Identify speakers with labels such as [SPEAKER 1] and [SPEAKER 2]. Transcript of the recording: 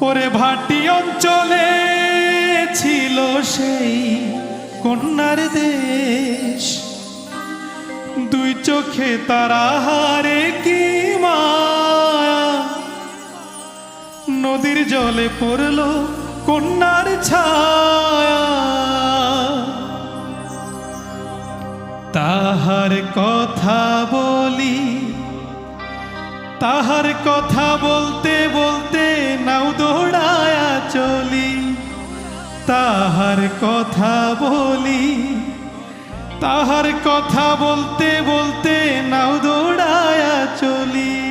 [SPEAKER 1] ওরে ভাটি অঞ্চলে ছিল সেই কন্যার দেশ, দুই চোখে তারা হারে কি মায়া, নদীর জলে পড়ল কন্যার ছায়া। তাহার কথা বলি, তাহার কথা বলতে বলতে নাও দৌড়ায়া চলি, তাহার কথা বলি, তাহার কথা বলতে বলতে নাও দৌড়ায়া চলি।